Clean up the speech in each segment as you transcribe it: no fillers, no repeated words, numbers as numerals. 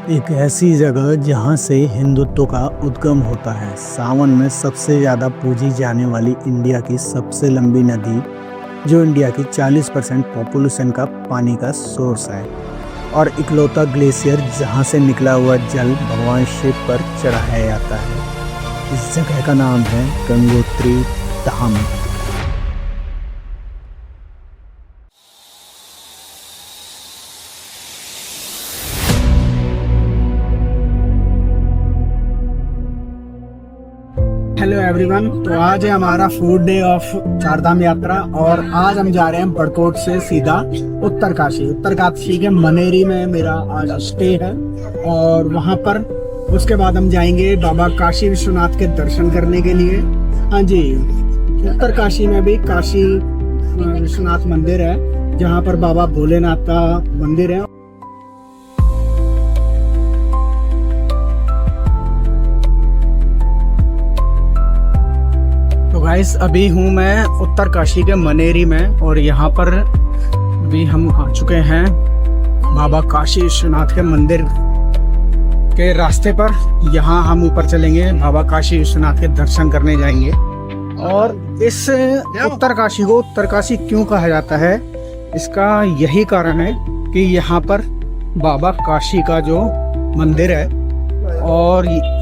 एक ऐसी जगह जहाँ से हिंदुत्व का उद्गम होता है। सावन में सबसे ज़्यादा पूजी जाने वाली इंडिया की सबसे लंबी नदी, जो इंडिया की 40% पॉपुलेशन का पानी का सोर्स है, और इकलौता ग्लेशियर जहाँ से निकला हुआ जल भगवान शिव पर चढ़ाया जाता है। इस जगह का नाम है गंगोत्री धाम। हेलो एवरीवन, तो आज है हमारा 4th डे ऑफ चारधाम यात्रा और आज हम जा रहे हैं बड़कोट से सीधा उत्तरकाशी के मनेरी में मेरा आज स्टे है। और वहां पर उसके बाद हम जाएंगे बाबा काशी विश्वनाथ के दर्शन करने के लिए। हाँ जी, उत्तरकाशी में भी काशी विश्वनाथ मंदिर है, जहाँ पर बाबा भोलेनाथ का मंदिर है। गाइस, अभी हूँ मैं उत्तरकाशी के मनेरी में और यहाँ पर भी हम आ चुके हैं बाबा काशी विश्वनाथ के मंदिर के रास्ते पर। यहाँ हम ऊपर चलेंगे, बाबा काशी विश्वनाथ के दर्शन करने जाएंगे। और इस उत्तरकाशी को उत्तरकाशी क्यों कहा जाता है, इसका यही कारण है कि यहाँ पर बाबा काशी का जो मंदिर है, और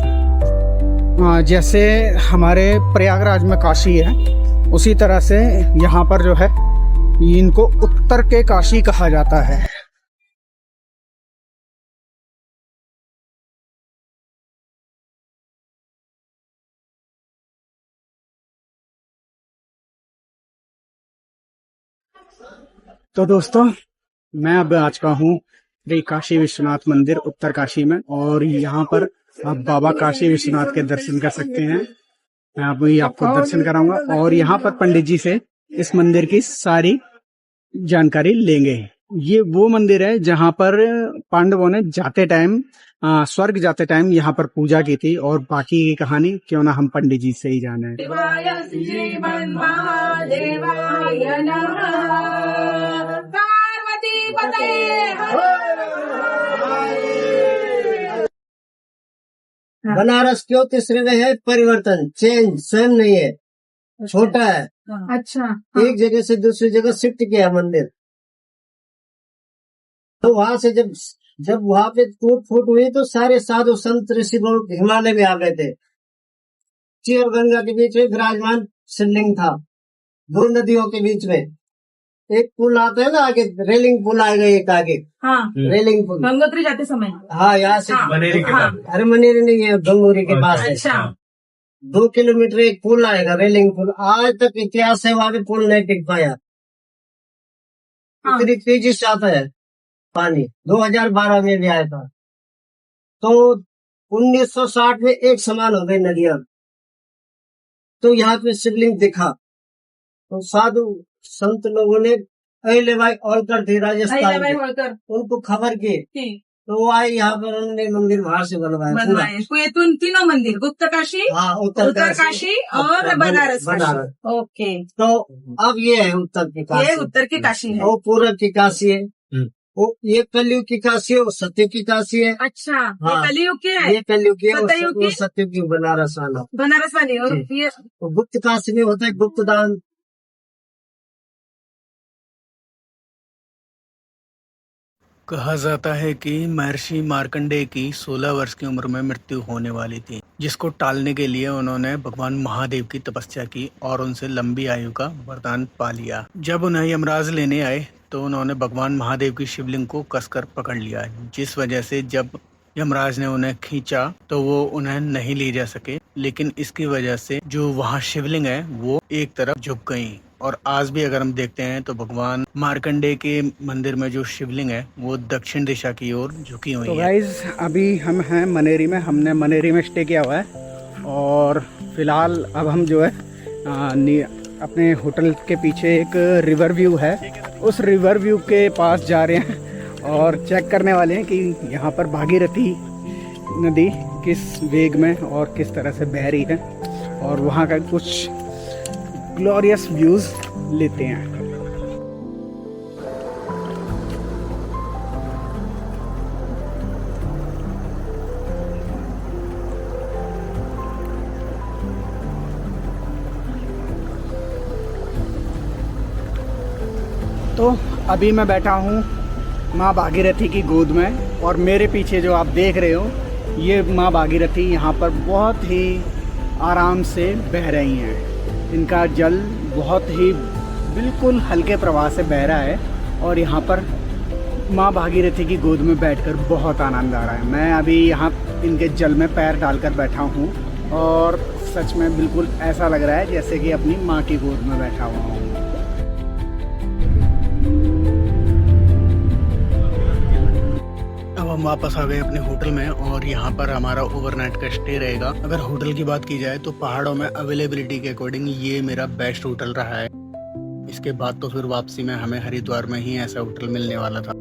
जैसे हमारे प्रयागराज में काशी है, उसी तरह से यहाँ पर जो है इनको उत्तर के काशी कहा जाता है। तो दोस्तों, मैं अब आ चुका हूँ श्री काशी विश्वनाथ मंदिर उत्तरकाशी में, और यहाँ पर आप बाबा काशी विश्वनाथ के दर्शन कर सकते हैं। मैं अभी आपको दर्शन कराऊंगा और यहाँ पर पंडित जी से इस मंदिर की सारी जानकारी लेंगे। ये वो मंदिर है जहाँ पर पांडवों ने जाते टाइम स्वर्ग जाते टाइम यहाँ पर पूजा की थी, और बाकी की कहानी क्यों ना हम पंडित जी से ही जाने। बनारस क्यों तीसरे में है? परिवर्तन, चेंज, सेम नहीं है, छोटा है। अच्छा, एक जगह से दूसरी जगह शिफ्ट किया मंदिर। तो वहां से जब वहां पे टूट फूट हुई तो सारे साधु संत ऋषि लोग हिमालय में आ गए थे। ची और गंगा के बीच में विराजमान शिवलिंग था, दो नदियों के बीच में। एक पुल आता है ना आगे, रेलिंग पुल आएगा एक आगे। हाँ, रेलिंग पुल गंगोत्री जाते समय। हाँ, यहाँ से मनेरी के पास। अरे मनेरी नहीं है, गंगोत्री के पास है। अच्छा, 2 किलोमीटर एक पुल आएगा, रेलिंग पुल। आज तक इतिहास है, वहां पे पुल नहीं टिक पाया। इतनी तेजी से आता है पानी। 2012 में भी आया था। तो 1960 में एक समान हो गई नदियां। तो यहाँ पे शिवलिंग दिखा, तो साधु संत लोगों ने अहिल्याबाई होलकर थी राजस्थान की, उनको खबर की, तो वो आए यहाँ पर, उन्होंने मंदिर वहां से बनवाया। तीनों मंदिर, उत्तरकाशी, हाँ, उत्तरकाशी और बनारस। ओके, तो अब ये है उत्तर की काशी। ये उत्तर की काशी है, वो पूरब की काशी है। वो ये कलयुग की काशी है, वो सत्य की काशी है। अच्छा, हाँ, ये कलयुग की है, ये कलयुग की है, सतयुग वो की? सत्य की बनारस वाला, बनारस वाली। और ये गुप्त काशी में होता है गुप्त दान। कहा जाता है कि महर्षि मार्कंडेय की 16 वर्ष की उम्र में मृत्यु होने वाली थी, जिसको टालने के लिए उन्होंने भगवान महादेव की तपस्या की और उनसे लंबी आयु का वरदान पा लिया। जब उन्हें यमराज लेने आए तो उन्होंने भगवान महादेव की शिवलिंग को कसकर पकड़ लिया, जिस वजह से जब यमराज ने उन्हें खींचा तो वो उन्हें नहीं ले जा सके। लेकिन इसकी वजह से जो वहाँ शिवलिंग है वो एक तरफ झुक गई, और आज भी अगर हम देखते हैं तो भगवान मार्कंडेय के मंदिर में जो शिवलिंग है वो दक्षिण दिशा की ओर झुकी हुई है। तो गाइज, अभी हम हैं मनेरी में, हमने मनेरी में स्टे किया हुआ है, और फिलहाल अब हम जो है अपने होटल के पीछे एक रिवर व्यू है, उस रिवर व्यू के पास जा रहे हैं और चेक करने वाले हैं कि यहाँ पर भागीरथी नदी किस वेग में और किस तरह से बह रही है, और वहाँ का कुछ ग्लोरियस व्यूज लेते हैं। दोस्तों, अभी मैं बैठा हूँ माँ भागीरथी की गोद में और मेरे पीछे जो आप देख रहे हो ये माँ भागीरथी यहाँ पर बहुत ही आराम से बह रही हैं। इनका जल बहुत ही बिल्कुल हल्के प्रवाह से बह रहा है और यहाँ पर माँ भागीरथी की गोद में बैठकर बहुत आनंद आ रहा है। मैं अभी यहाँ इनके जल में पैर डालकर बैठा हूँ और सच में बिल्कुल ऐसा लग रहा है जैसे कि अपनी माँ की गोद में बैठा हुआ हूँ। अब हम वापस आ गए अपने होटल में और यहाँ पर हमारा ओवरनाइट का स्टे रहेगा। अगर होटल की बात की जाए तो पहाड़ों में अवेलेबिलिटी के अकॉर्डिंग ये मेरा बेस्ट होटल रहा है। इसके बाद तो फिर वापसी में हमें हरिद्वार में ही ऐसा होटल मिलने वाला था।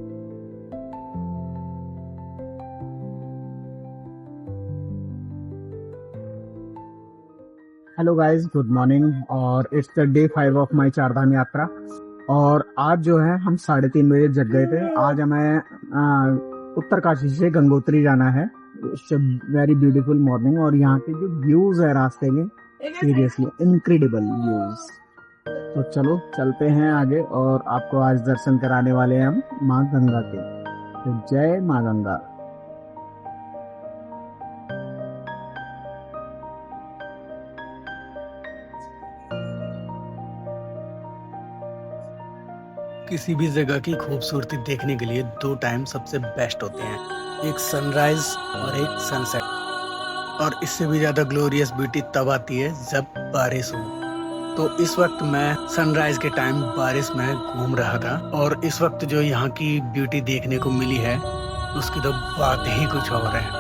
हेलो गाइस, गुड मॉर्निंग और it's the day 5 of my Chardham यात्रा। और आज जो है हम 3:30 बजे जग गए थे। आज हमें उत्तरकाशी से गंगोत्री जाना है। It's a very beautiful morning और यहाँ के जो व्यूज है रास्ते में, सीरियसली इनक्रेडिबल व्यूज। तो चलो चलते हैं आगे और आपको आज दर्शन कराने वाले हैं हम माँ गंगा के। तो जय माँ गंगा। किसी भी जगह की खूबसूरती देखने के लिए दो टाइम सबसे बेस्ट होते हैं, एक सनराइज और एक सनसेट। और इससे भी ज्यादा ग्लोरियस ब्यूटी तब आती है जब बारिश हो। तो इस वक्त मैं सनराइज के टाइम बारिश में घूम रहा था और इस वक्त जो यहाँ की ब्यूटी देखने को मिली है उसकी तो बात ही कुछ और है।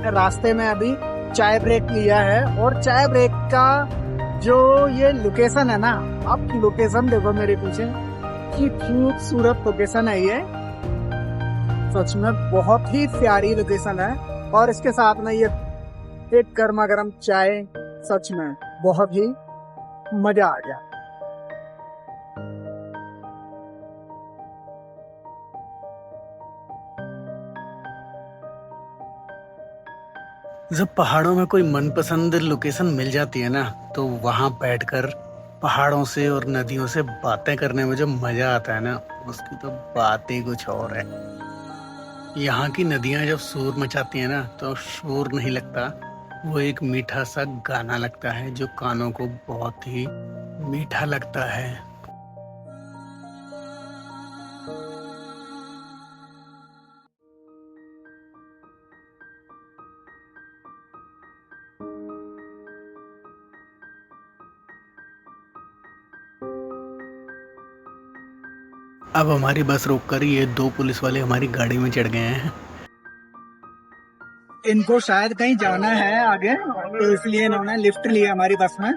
रास्ते में अभी चाय ब्रेक लिया है और चाय ब्रेक का जो ये लोकेशन है ना, आप लोकेशन देखो मेरे पीछे, कि खूबसूरत लोकेशन है ये। सच में बहुत ही प्यारी लोकेशन है और इसके साथ में ये एक गर्मा गर्म चाय, सच में बहुत ही मजा आ गया। जब पहाड़ों में कोई मनपसंद लोकेशन मिल जाती है ना, तो वहां बैठकर पहाड़ों से और नदियों से बातें करने में जो मजा आता है ना, उसकी तो बात ही कुछ और है। यहाँ की नदियां जब शोर मचाती है ना, तो शोर नहीं लगता, वो एक मीठा सा गाना लगता है जो कानों को बहुत ही मीठा लगता है। अब हमारी बस रोककर ये दो पुलिस वाले हमारी गाड़ी में चढ़ गए हैं। इनको शायद कहीं जाना है आगे, तो इसलिए इन्होंने लिफ्ट लिया हमारी बस में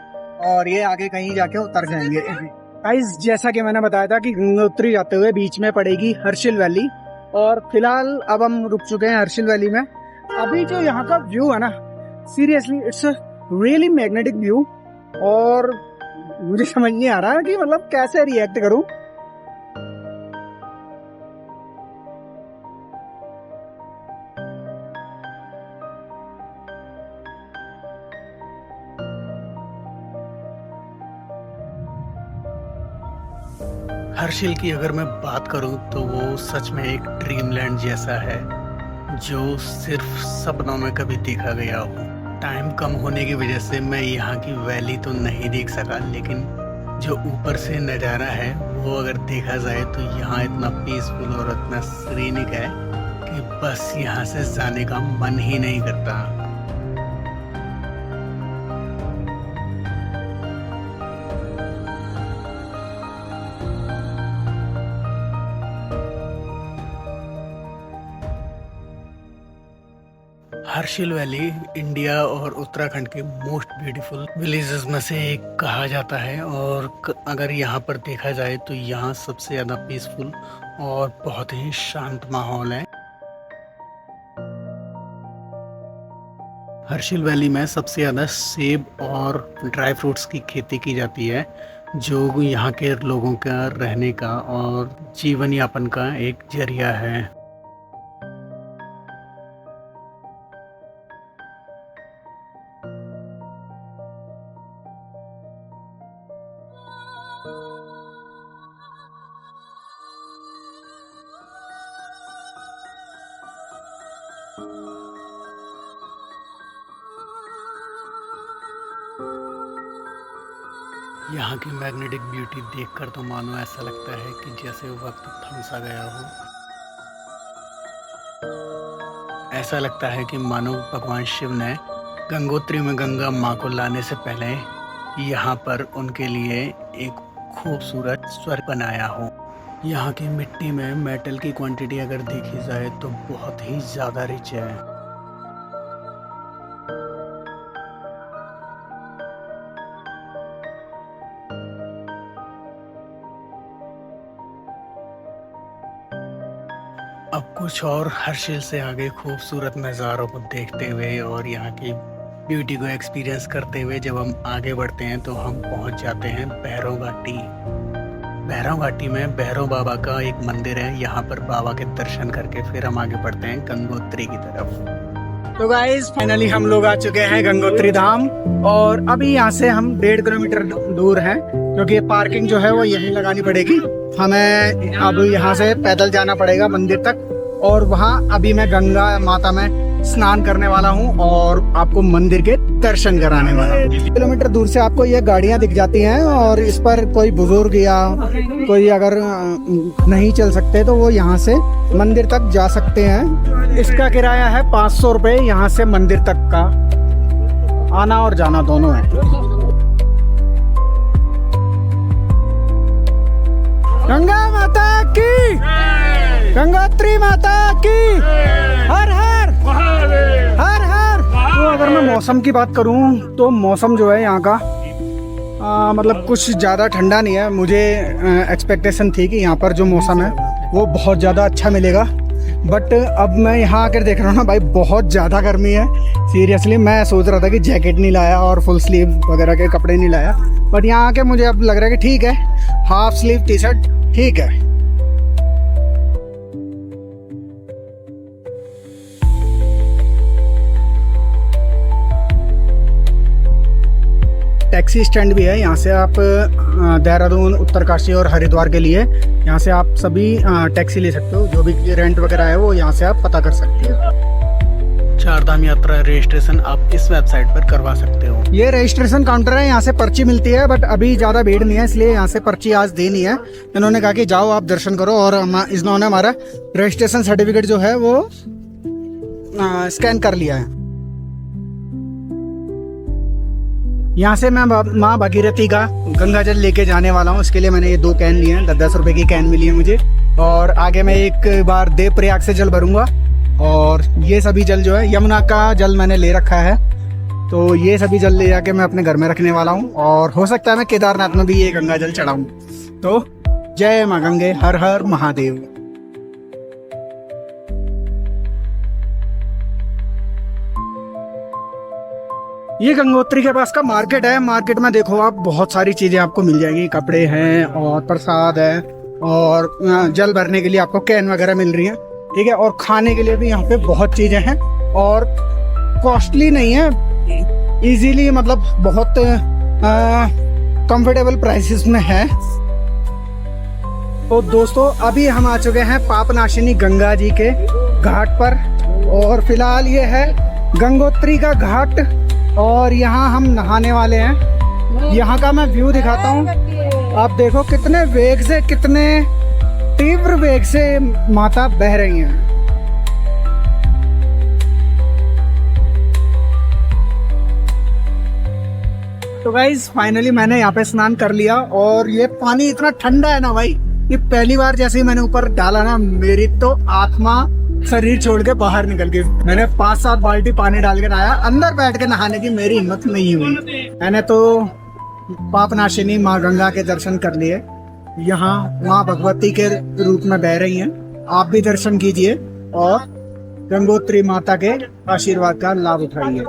और ये आगे कहीं जाके उतर जाएंगे। गाइस, जैसा कि मैंने बताया था कि गंगोत्री जाते हुए बीच में पड़ेगी हर्षिल वैली और फिलहाल अब हम रुक चुके हैं हर्षिल वैली में। अभी जो यहाँ का व्यू है ना, seriously it's really magnetic view और मुझे समझ नहीं आ रहा कि मतलब कैसे रिएक्ट करूं। हर्षिल की अगर मैं बात करूं तो वो सच में एक ड्रीमलैंड जैसा है जो सिर्फ सपनों में कभी देखा गया हो। टाइम कम होने की वजह से मैं यहाँ की वैली तो नहीं देख सका, लेकिन जो ऊपर से नज़ारा है वो अगर देखा जाए तो यहाँ इतना पीसफुल और इतना सीनिक है कि बस यहाँ से जाने का मन ही नहीं करता। हर्षिल वैली इंडिया और उत्तराखंड के मोस्ट ब्यूटीफुल विलेजेस में से एक कहा जाता है और अगर यहाँ पर देखा जाए तो यहाँ सबसे ज़्यादा पीसफुल और बहुत ही शांत माहौल है। हर्षिल वैली में सबसे ज़्यादा सेब और ड्राई फ्रूट्स की खेती की जाती है जो यहाँ के लोगों का रहने का और जीवन यापन का एक जरिया है। यहाँ की मैग्नेटिक ब्यूटी देखकर तो मानो ऐसा लगता है कि जैसे वक्त थम सा गया हो। ऐसा लगता है कि मानो भगवान शिव ने गंगोत्री में गंगा माँ को लाने से पहले यहाँ पर उनके लिए एक खूबसूरत स्वर्ग बनाया हो। यहाँ की मिट्टी में मेटल की क्वांटिटी अगर देखी जाए तो बहुत ही ज़्यादा रिच है। अब कुछ और हर्षिल से आगे खूबसूरत नज़ारों को देखते हुए और यहाँ की ब्यूटी को एक्सपीरियंस करते हुए जब हम आगे बढ़ते हैं तो हम पहुँच जाते हैं भैरव घाटी। भैरव घाटी में भैरव बाबा का एक मंदिर है। यहाँ पर बाबा के दर्शन करके फिर हम आगे बढ़ते हैं गंगोत्री की तरफ। तो गाइस फाइनली हम लोग आ चुके हैं गंगोत्री धाम और अभी यहाँ से हम 1.5 किलोमीटर दूर हैं क्योंकि पार्किंग जो है वो यहीं लगानी पड़ेगी। हमें अब यहाँ से पैदल जाना पड़ेगा मंदिर तक और वहाँ अभी मैं गंगा माता में स्नान करने वाला हूँ और आपको मंदिर के दर्शन कराने वाला हूँ। 1 किलोमीटर दूर से आपको ये गाड़ियाँ दिख जाती हैं और इस पर कोई बुजुर्ग या कोई अगर नहीं चल सकते तो वो यहाँ से मंदिर तक जा सकते हैं। इसका किराया है 500 रुपये यहाँ से मंदिर तक का, आना और जाना दोनों है। गंगा माता की, गंगोत्री माता की, हर हर हर हर। तो अगर मैं मौसम की बात करूं तो मौसम जो है यहाँ का मतलब कुछ ज़्यादा ठंडा नहीं है। मुझे एक्सपेक्टेशन थी कि यहाँ पर जो मौसम है वो बहुत ज़्यादा अच्छा मिलेगा, बट अब मैं यहाँ आकर देख रहा हूँ ना भाई बहुत ज़्यादा गर्मी है। सीरियसली मैं सोच रहा था कि जैकेट नहीं लाया और फुल स्लीव वगैरह के कपड़े नहीं लाया, बट यहाँ आके मुझे अब लग रहा है कि ठीक है, हाफ स्लीव टी शर्ट ठीक है। टैक्सी स्टैंड भी है यहाँ से आप देहरादून, उत्तरकाशी और हरिद्वार के लिए यहाँ से आप सभी टैक्सी ले सकते हो। जो भी रेंट वगैरह है वो यहाँ से आप पता कर सकते हो। चारधाम यात्रा रजिस्ट्रेशन आप इस वेबसाइट पर करवा सकते हो। ये रजिस्ट्रेशन काउंटर है, यहाँ से पर्ची मिलती है, बट अभी ज़्यादा भीड़ नहीं है इसलिए यहाँ से पर्ची आज देनी है। इन्होंने कहा कि जाओ आप दर्शन करो और इन्होंने हमारा रजिस्ट्रेशन सर्टिफिकेट जो है वो स्कैन कर लिया है। यहाँ से मैं माँ भागीरथी का गंगा जल लेके जाने वाला हूँ। इसके लिए मैंने ये 2 कैन लिए हैं, 10-10 रुपए की कैन मिली है मुझे। और आगे मैं एक बार देवप्रयाग से जल भरूंगा और ये सभी जल जो है यमुना का जल मैंने ले रखा है, तो ये सभी जल ले जाके मैं अपने घर में रखने वाला हूँ और हो सकता है मैं केदारनाथ में भी ये गंगा जल चढ़ाऊँ। तो जय माँ गंगे, हर हर महादेव। ये गंगोत्री के पास का मार्केट है। मार्केट में देखो आप बहुत सारी चीजें आपको मिल जाएंगी, कपड़े हैं और प्रसाद है और जल भरने के लिए आपको कैन वगैरह मिल रही है, ठीक है। और खाने के लिए भी यहाँ पे बहुत चीजें हैं और कॉस्टली नहीं है, इजीली मतलब बहुत कंफर्टेबल प्राइसेस में है। तो दोस्तों अभी हम आ चुके हैं पापनाशिनी गंगा जी के घाट पर और फिलहाल ये है गंगोत्री का घाट और यहाँ हम नहाने वाले हैं। यहाँ का मैं व्यू दिखाता हूँ, आप देखो कितने वेग से, कितने तीव्र वेग से माता बह रही हैं। तो गाइज फाइनली मैंने यहाँ पे स्नान कर लिया और ये पानी इतना ठंडा है ना भाई, ये पहली बार जैसे ही मैंने ऊपर डाला ना मेरी तो आत्मा शरीर छोड़ के बाहर निकल गई। मैंने 5-7 बाल्टी पानी डाल के नहाया, अंदर बैठ के नहाने की मेरी हिम्मत नहीं हुई। मैंने तो पापनाशिनी माँ गंगा के दर्शन कर लिए। यहाँ माँ भगवती के रूप में बह रही हैं, आप भी दर्शन कीजिए और गंगोत्री माता के आशीर्वाद का लाभ उठाइए।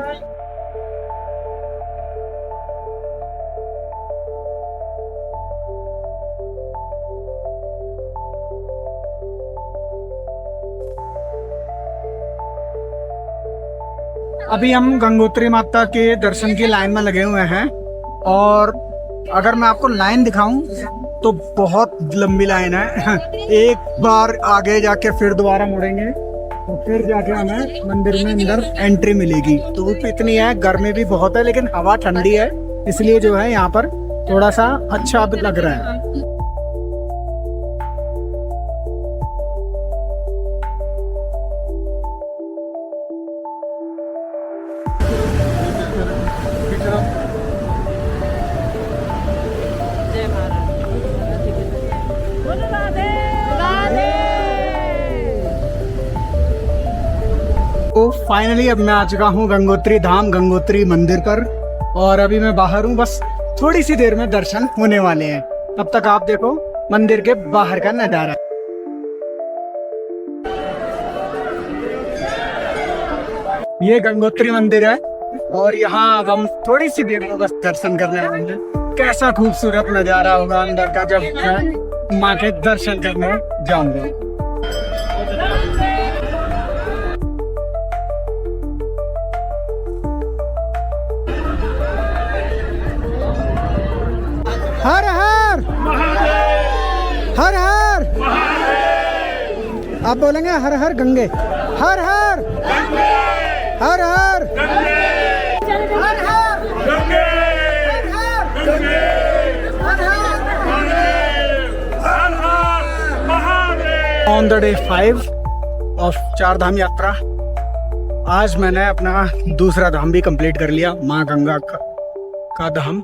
अभी हम गंगोत्री माता के दर्शन की लाइन में लगे हुए हैं और अगर मैं आपको लाइन दिखाऊं तो बहुत लंबी लाइन है। एक बार आगे जाके फिर दोबारा मुड़ेंगे तो फिर जाके हमें मंदिर में अंदर एंट्री मिलेगी। धूप इतनी है, गर्मी भी बहुत है, लेकिन हवा ठंडी है, इसलिए जो है यहाँ पर थोड़ा सा अच्छा भी लग रहा है। तो फाइनली अब मैं आ चुका हूँ गंगोत्री धाम, गंगोत्री मंदिर पर, और अभी मैं बाहर हूँ। बस थोड़ी सी देर में दर्शन होने वाले हैं। तब तक आप देखो मंदिर के बाहर का नजारा। ये गंगोत्री मंदिर है और यहाँ अब हम थोड़ी सी देर में बस दर्शन करने वाले हैं। कैसा खूबसूरत नजारा होगा अंदर का जब मैं माँ के दर्शन करने जाऊंगा। हर हर हर हर, आप बोलेंगे Har Har Gange, Har Har Har Har on the day 5 of Char Dham यात्रा आज मैंने अपना दूसरा धाम भी कंप्लीट कर लिया, माँ गंगा का धाम।